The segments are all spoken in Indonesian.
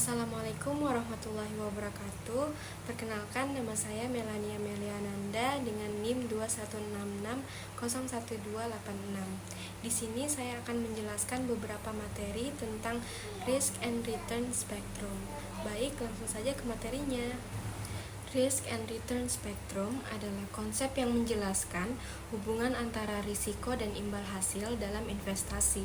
Assalamualaikum warahmatullahi wabarakatuh. Perkenalkan, nama saya Melania Meliananda dengan NIM 2166011286. Di sini saya akan menjelaskan beberapa materi tentang risk and return spectrum. Baik, langsung saja ke materinya. Risk and return spectrum adalah konsep yang menjelaskan hubungan antara risiko dan imbal hasil dalam investasi.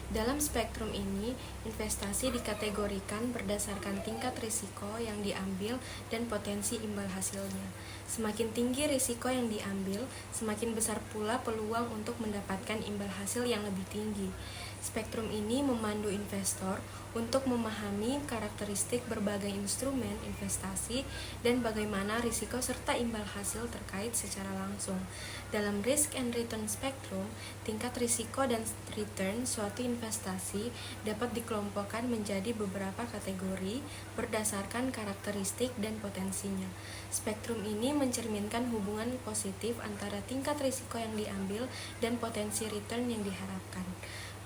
Dalam spektrum ini, investasi dikategorikan berdasarkan tingkat risiko yang diambil dan potensi imbal hasilnya. Semakin tinggi risiko yang diambil, semakin besar pula peluang untuk mendapatkan imbal hasil yang lebih tinggi. Spektrum ini memandu investor untuk memahami karakteristik berbagai instrumen investasi dan bagaimana risiko serta imbal hasil terkait secara langsung. Dalam risk and return spectrum, tingkat risiko dan return suatu investasi dapat dikelompokkan menjadi beberapa kategori berdasarkan karakteristik dan potensinya. Spektrum ini mencerminkan hubungan positif antara tingkat risiko yang diambil dan potensi return yang diharapkan.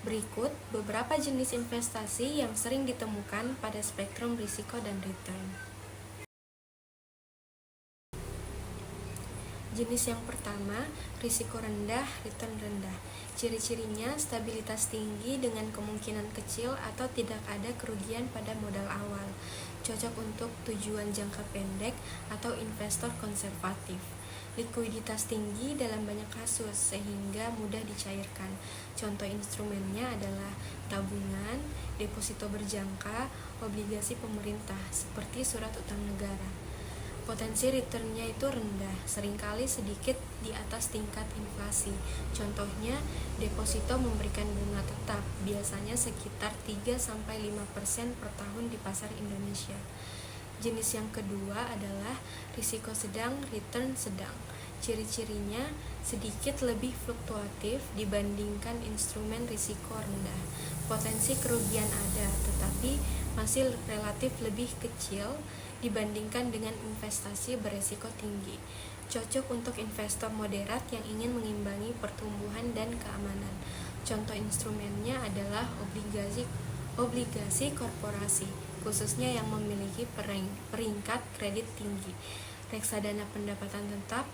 Berikut beberapa jenis investasi yang sering ditemukan pada spektrum risiko dan return. Jenis yang pertama, risiko rendah, return rendah. Ciri-cirinya stabilitas tinggi dengan kemungkinan kecil atau tidak ada kerugian pada modal awal. Cocok untuk tujuan jangka pendek atau investor konservatif. Likuiditas tinggi dalam banyak kasus sehingga mudah dicairkan. Contoh instrumennya adalah tabungan, deposito berjangka, obligasi pemerintah seperti surat utang negara. Potensi returnnya itu rendah, seringkali sedikit di atas tingkat inflasi. Contohnya, deposito memberikan bunga tetap, biasanya sekitar 3-5% per tahun di pasar Indonesia. Jenis yang kedua adalah risiko sedang, return sedang. Ciri-cirinya sedikit lebih fluktuatif dibandingkan instrumen risiko rendah. Potensi kerugian ada, tetapi masih relatif lebih kecil dibandingkan dengan investasi beresiko tinggi. Cocok untuk investor moderat yang ingin mengimbangi pertumbuhan dan keamanan. Contoh instrumennya adalah obligasi korporasi, khususnya yang memiliki peringkat kredit tinggi, reksadana pendapatan tetap,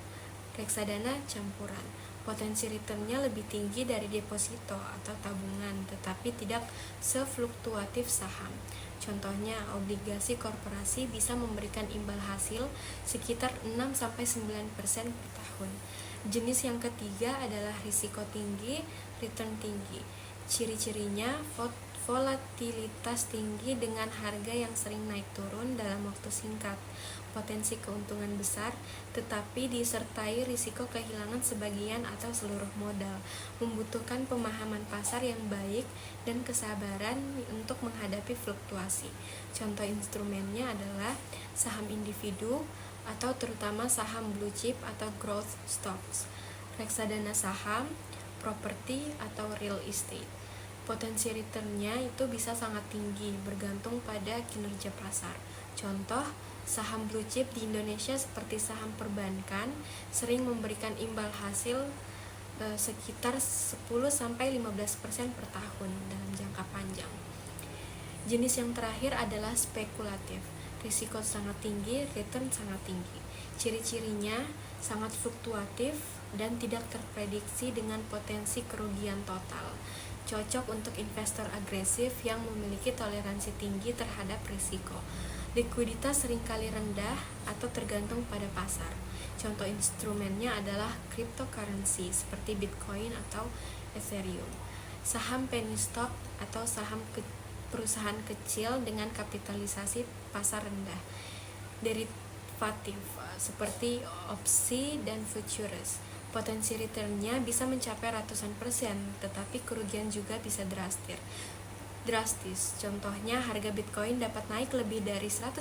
reksadana campuran. Potensi returnnya lebih tinggi dari deposito atau tabungan, tetapi tidak sefluktuatif saham. Contohnya, obligasi korporasi bisa memberikan imbal hasil sekitar 6-9% per tahun. Jenis yang ketiga adalah risiko tinggi, return tinggi. Ciri-cirinya volatilitas tinggi dengan harga yang sering naik turun dalam waktu singkat, potensi keuntungan besar, tetapi disertai risiko kehilangan sebagian atau seluruh modal, membutuhkan pemahaman pasar yang baik dan kesabaran untuk menghadapi fluktuasi. Contoh instrumennya adalah saham individu atau terutama saham blue chip atau growth stocks, reksadana saham, properti atau real estate. Potensi returnnya itu bisa sangat tinggi bergantung pada kinerja pasar. Contoh, saham blue chip di Indonesia seperti saham perbankan sering memberikan imbal hasil sekitar 10-15% per tahun dalam jangka panjang. Jenis yang terakhir adalah spekulatif. Risiko sangat tinggi, return sangat tinggi. Ciri-cirinya sangat fluktuatif dan tidak terprediksi dengan potensi kerugian total. Cocok untuk investor agresif yang memiliki toleransi tinggi terhadap risiko. Likuiditas seringkali rendah atau tergantung pada pasar. Contoh instrumennya adalah cryptocurrency seperti Bitcoin atau Ethereum. Saham penny stock atau saham perusahaan kecil dengan kapitalisasi pasar rendah. Derivatif seperti opsi dan futures. Potensi returnnya bisa mencapai ratusan persen, tetapi kerugian juga bisa drastis. Contohnya, harga Bitcoin dapat naik lebih dari 100%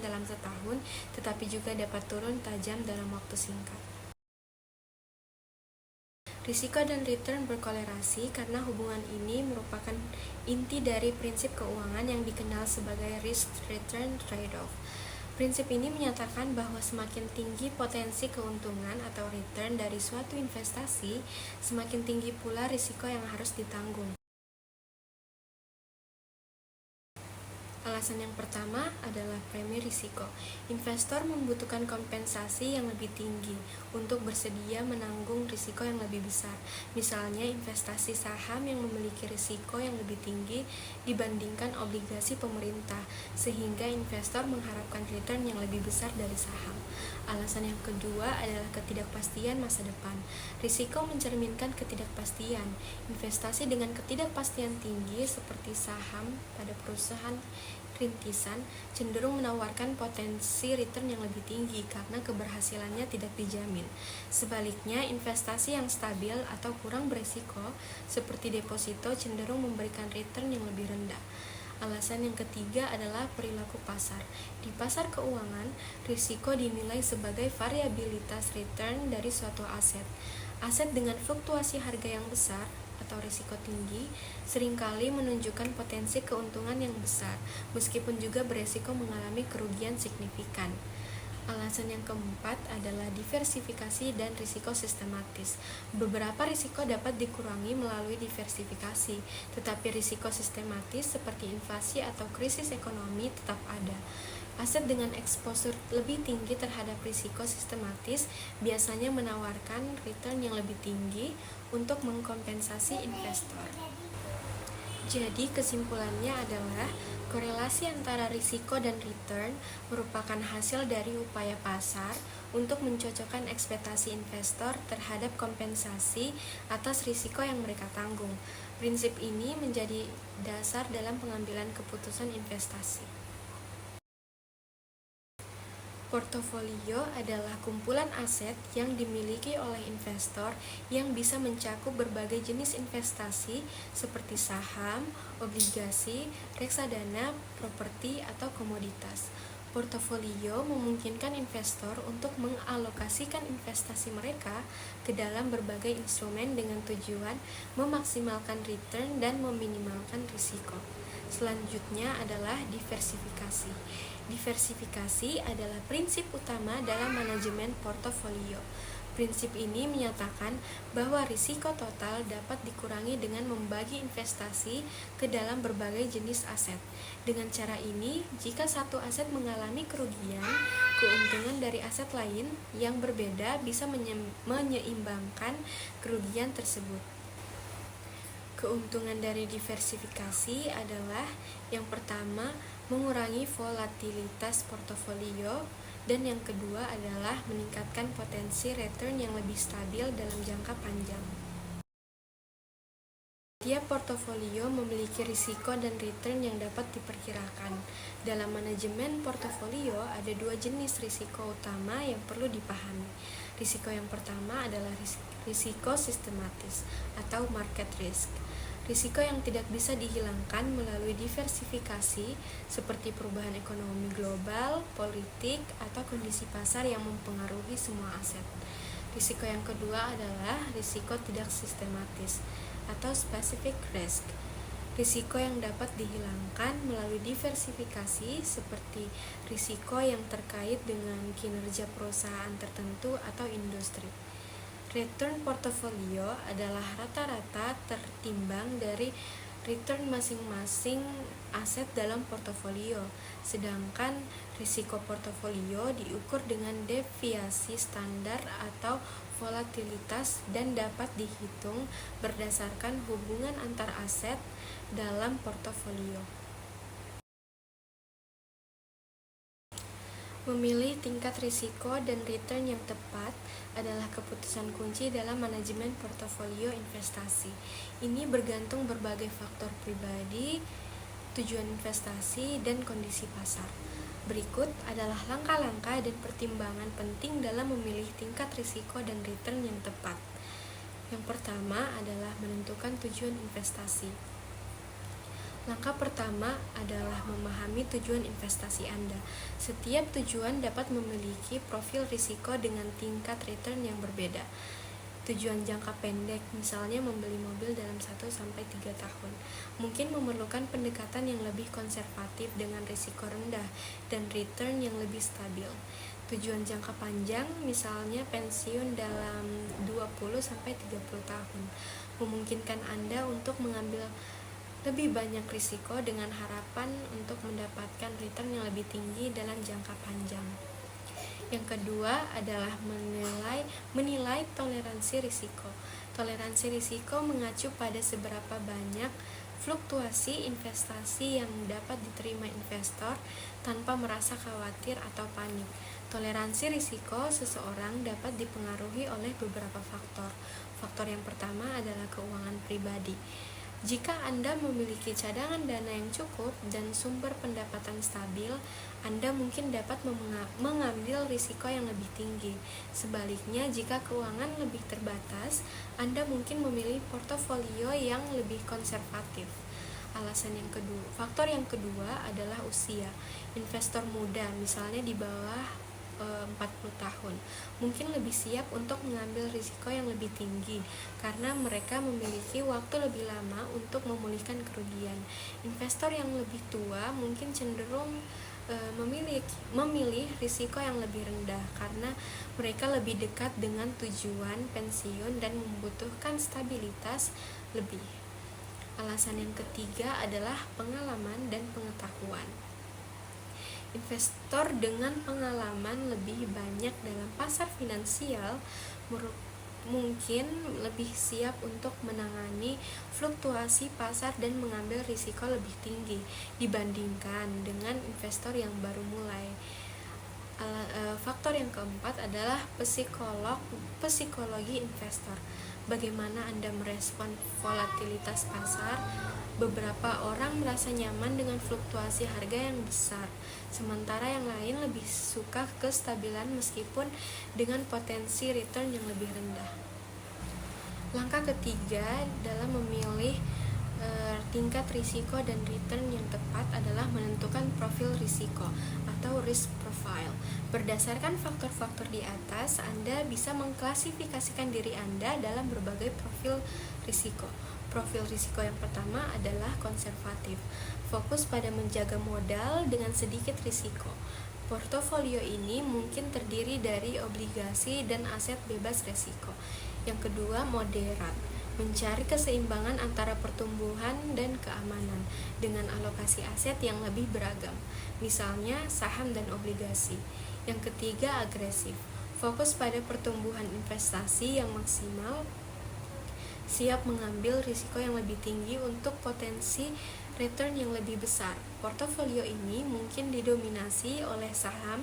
dalam setahun, tetapi juga dapat turun tajam dalam waktu singkat. Risiko dan return berkolerasi karena hubungan ini merupakan inti dari prinsip keuangan yang dikenal sebagai risk-return trade-off. Prinsip ini menyatakan bahwa semakin tinggi potensi keuntungan atau return dari suatu investasi, semakin tinggi pula risiko yang harus ditanggung. Alasan yang pertama adalah premi risiko. Investor membutuhkan kompensasi yang lebih tinggi untuk bersedia menanggung risiko yang lebih besar. Misalnya investasi saham yang memiliki risiko yang lebih tinggi dibandingkan obligasi pemerintah, sehingga investor mengharapkan return yang lebih besar dari saham. Alasan yang kedua adalah ketidakpastian masa depan. Risiko mencerminkan ketidakpastian. Investasi dengan ketidakpastian tinggi seperti saham pada perusahaan rintisan cenderung menawarkan potensi return yang lebih tinggi karena keberhasilannya tidak dijamin. Sebaliknya, investasi yang stabil atau kurang berisiko seperti deposito cenderung memberikan return yang lebih rendah. Alasan yang ketiga adalah perilaku pasar. Di pasar keuangan, risiko dinilai sebagai variabilitas return dari suatu aset. Aset dengan fluktuasi harga yang besar atau risiko tinggi seringkali menunjukkan potensi keuntungan yang besar, meskipun juga beresiko mengalami kerugian signifikan. Alasan yang keempat adalah diversifikasi dan risiko sistematis. Beberapa risiko dapat dikurangi melalui diversifikasi, tetapi risiko sistematis seperti inflasi atau krisis ekonomi tetap ada. Aset dengan eksposur lebih tinggi terhadap risiko sistematis biasanya menawarkan return yang lebih tinggi untuk mengkompensasi investor. Jadi kesimpulannya adalah korelasi antara risiko dan return merupakan hasil dari upaya pasar untuk mencocokkan ekspektasi investor terhadap kompensasi atas risiko yang mereka tanggung. Prinsip ini menjadi dasar dalam pengambilan keputusan investasi. Portofolio adalah kumpulan aset yang dimiliki oleh investor yang bisa mencakup berbagai jenis investasi seperti saham, obligasi, reksadana, properti, atau komoditas. Portofolio memungkinkan investor untuk mengalokasikan investasi mereka ke dalam berbagai instrumen dengan tujuan memaksimalkan return dan meminimalkan risiko. Selanjutnya adalah diversifikasi. Diversifikasi adalah prinsip utama dalam manajemen portofolio. Prinsip ini menyatakan bahwa risiko total dapat dikurangi dengan membagi investasi ke dalam berbagai jenis aset. Dengan cara ini, jika satu aset mengalami kerugian, keuntungan dari aset lain yang berbeda bisa menyeimbangkan kerugian tersebut. Keuntungan dari diversifikasi adalah yang pertama, mengurangi volatilitas portofolio, dan yang kedua adalah meningkatkan potensi return yang lebih stabil dalam jangka panjang. Tiap portofolio memiliki risiko dan return yang dapat diperkirakan. Dalam manajemen portofolio ada dua jenis risiko utama yang perlu dipahami. Risiko yang pertama adalah risiko sistematis atau market risk. Risiko yang tidak bisa dihilangkan melalui diversifikasi seperti perubahan ekonomi global, politik, atau kondisi pasar yang mempengaruhi semua aset. Risiko yang kedua adalah risiko tidak sistematis atau specific risk. Risiko yang dapat dihilangkan melalui diversifikasi seperti risiko yang terkait dengan kinerja perusahaan tertentu atau industri. Return portofolio adalah rata-rata tertimbang dari return masing-masing aset dalam portofolio, sedangkan risiko portofolio diukur dengan deviasi standar atau volatilitas dan dapat dihitung berdasarkan hubungan antar aset dalam portofolio. Memilih tingkat risiko dan return yang tepat adalah keputusan kunci dalam manajemen portofolio investasi. Ini bergantung berbagai faktor pribadi, tujuan investasi, dan kondisi pasar. Berikut adalah langkah-langkah dan pertimbangan penting dalam memilih tingkat risiko dan return yang tepat. Yang pertama adalah menentukan tujuan investasi. Langkah pertama adalah memahami tujuan investasi Anda. Setiap tujuan dapat memiliki profil risiko dengan tingkat return yang berbeda. Tujuan jangka pendek, misalnya membeli mobil dalam 1-3 tahun, mungkin memerlukan pendekatan yang lebih konservatif dengan risiko rendah dan return yang lebih stabil. Tujuan jangka panjang, misalnya pensiun dalam 20-30 tahun, memungkinkan Anda untuk mengambil lebih banyak risiko dengan harapan untuk mendapatkan return yang lebih tinggi dalam jangka panjang. Yang kedua adalah menilai toleransi risiko. Toleransi risiko mengacu pada seberapa banyak fluktuasi investasi yang dapat diterima investor tanpa merasa khawatir atau panik. Toleransi risiko seseorang dapat dipengaruhi oleh beberapa faktor. Faktor yang pertama adalah keuangan pribadi. Jika Anda memiliki cadangan dana yang cukup dan sumber pendapatan stabil, Anda mungkin dapat mengambil risiko yang lebih tinggi. Sebaliknya, jika keuangan lebih terbatas, Anda mungkin memilih portofolio yang lebih konservatif. Faktor yang kedua adalah usia. Investor muda, misalnya di bawah 40 tahun, mungkin lebih siap untuk mengambil risiko yang lebih tinggi karena mereka memiliki waktu lebih lama untuk memulihkan kerugian. Investor yang lebih tua mungkin cenderung memilih risiko yang lebih rendah karena mereka lebih dekat dengan tujuan pensiun dan membutuhkan stabilitas lebih. Alasan yang ketiga adalah pengalaman dan pengetahuan. Investor dengan pengalaman lebih banyak dalam pasar finansial mungkin lebih siap untuk menangani fluktuasi pasar dan mengambil risiko lebih tinggi dibandingkan dengan investor yang baru mulai. Faktor yang keempat adalah psikologi investor. Bagaimana Anda merespon volatilitas pasar? Beberapa orang merasa nyaman dengan fluktuasi harga yang besar, sementara yang lain lebih suka kestabilan meskipun dengan potensi return yang lebih rendah. Langkah ketiga dalam memilih tingkat risiko dan return yang tepat adalah menentukan profil risiko atau risk profile. Berdasarkan faktor-faktor di atas, Anda bisa mengklasifikasikan diri Anda dalam berbagai profil risiko. Profil risiko yang pertama adalah konservatif, fokus pada menjaga modal dengan sedikit risiko. Portofolio ini mungkin terdiri dari obligasi dan aset bebas risiko. Yang kedua, moderat, mencari keseimbangan antara pertumbuhan dan keamanan dengan alokasi aset yang lebih beragam, misalnya saham dan obligasi. Yang ketiga, agresif, fokus pada pertumbuhan investasi yang maksimal, siap mengambil risiko yang lebih tinggi untuk potensi return yang lebih besar. Portofolio ini mungkin didominasi oleh saham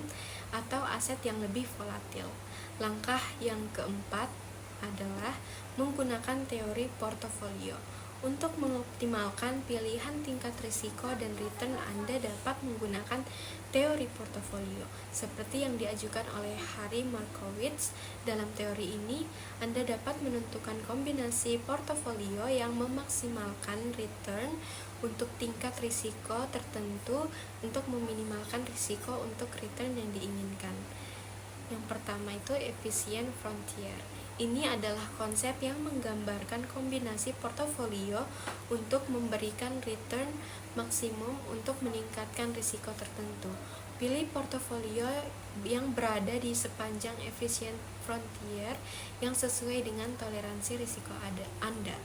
atau aset yang lebih volatil. Langkah yang keempat adalah menggunakan teori portofolio. Untuk mengoptimalkan pilihan tingkat risiko dan return, Anda dapat menggunakan teori portofolio seperti yang diajukan oleh Harry Markowitz. Dalam teori ini, Anda dapat menentukan kombinasi portofolio yang memaksimalkan return untuk tingkat risiko tertentu untuk meminimalkan risiko untuk return yang diinginkan. Yang pertama itu efficient frontier. Ini adalah konsep yang menggambarkan kombinasi portofolio untuk memberikan return maksimum untuk meningkatkan risiko tertentu. Pilih portofolio yang berada di sepanjang efficient frontier yang sesuai dengan toleransi risiko Anda.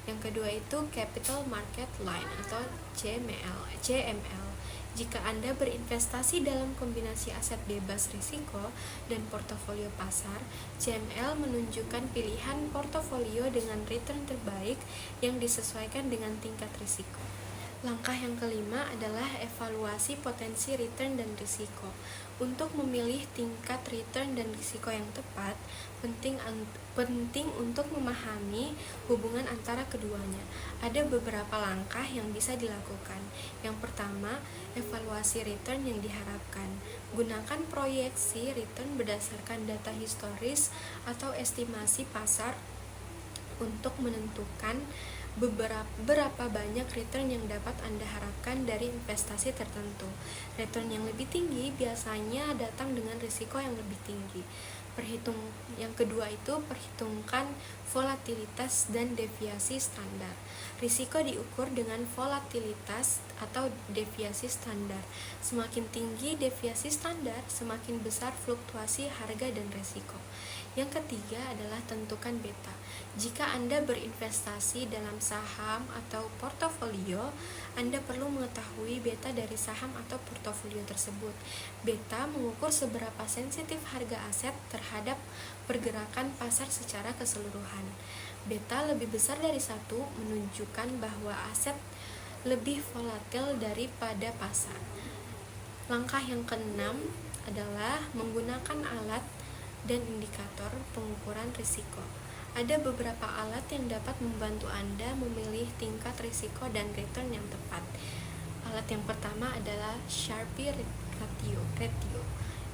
Yang kedua itu capital market line atau CML. Jika Anda berinvestasi dalam kombinasi aset bebas risiko dan portofolio pasar, CML menunjukkan pilihan portofolio dengan return terbaik yang disesuaikan dengan tingkat risiko. Langkah yang kelima adalah evaluasi potensi return dan risiko. Untuk memilih tingkat return dan risiko yang tepat, penting untuk memahami hubungan antara keduanya. Ada beberapa langkah yang bisa dilakukan. Yang pertama, evaluasi return yang diharapkan. Gunakan proyeksi return berdasarkan data historis atau estimasi pasar untuk menentukan berapa banyak return yang dapat Anda harapkan dari investasi tertentu. Return yang lebih tinggi biasanya datang dengan risiko yang lebih tinggi. Yang kedua itu perhitungkan volatilitas dan deviasi standar. Risiko diukur dengan volatilitas atau deviasi standar. Semakin tinggi deviasi standar, semakin besar fluktuasi harga dan risiko. Yang ketiga adalah tentukan beta. Jika Anda berinvestasi dalam saham atau portofolio, Anda perlu mengetahui beta dari saham atau portofolio tersebut. Beta mengukur seberapa sensitif harga aset terhadap pergerakan pasar secara keseluruhan. Beta lebih besar dari 1 menunjukkan bahwa aset lebih volatil daripada pasar. Langkah yang keenam adalah menggunakan alat dan indikator pengukuran risiko. Ada beberapa alat yang dapat membantu Anda memilih tingkat risiko dan return yang tepat. Alat yang pertama adalah Sharpe ratio.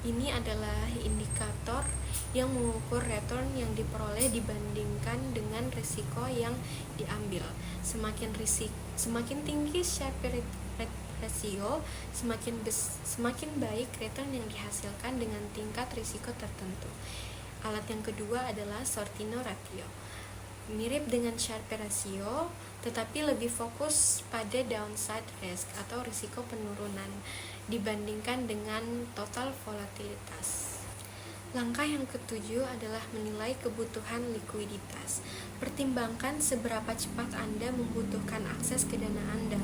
Ini adalah indikator yang mengukur return yang diperoleh dibandingkan dengan risiko yang diambil. Semakin tinggi Sharpe ratio, semakin baik return yang dihasilkan dengan tingkat risiko tertentu. Alat yang kedua adalah Sortino ratio. Mirip dengan Sharpe ratio, tetapi lebih fokus pada downside risk atau risiko penurunan dibandingkan dengan total volatilitas. Langkah yang ketujuh adalah menilai kebutuhan likuiditas. Pertimbangkan seberapa cepat Anda membutuhkan akses ke dana Anda.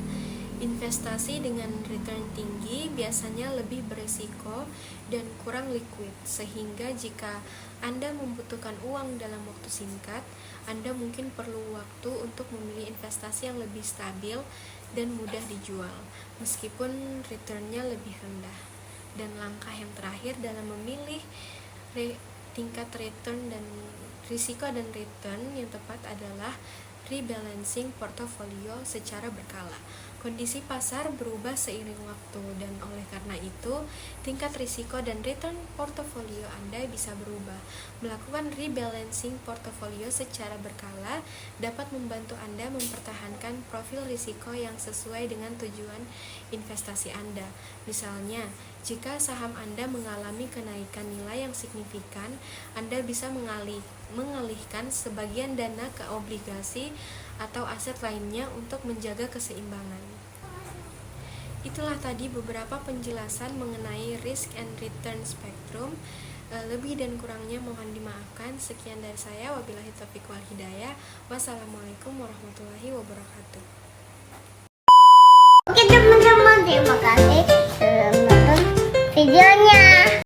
Investasi dengan return tinggi biasanya lebih berisiko dan kurang liquid, sehingga jika Anda membutuhkan uang dalam waktu singkat, Anda mungkin perlu waktu untuk memilih investasi yang lebih stabil dan mudah dijual, meskipun returnnya lebih rendah. Dan langkah yang terakhir dalam memilih tingkat return dan risiko dan return yang tepat adalah rebalancing portofolio secara berkala. Kondisi pasar berubah seiring waktu, dan oleh karena itu, tingkat risiko dan return portofolio Anda bisa berubah. Melakukan rebalancing portofolio secara berkala dapat membantu Anda mempertahankan profil risiko yang sesuai dengan tujuan investasi Anda. Misalnya, jika saham Anda mengalami kenaikan nilai yang signifikan, Anda bisa mengalihkan sebagian dana ke obligasi atau aset lainnya untuk menjaga keseimbangan. Itulah tadi beberapa penjelasan mengenai risk and return spectrum. Lebih dan kurangnya mohon dimaafkan. Sekian dari saya, wabillahi taufiq wal hidayah. Wassalamualaikum warahmatullahi wabarakatuh. Oke teman-teman, terima kasih sudah menonton videonya.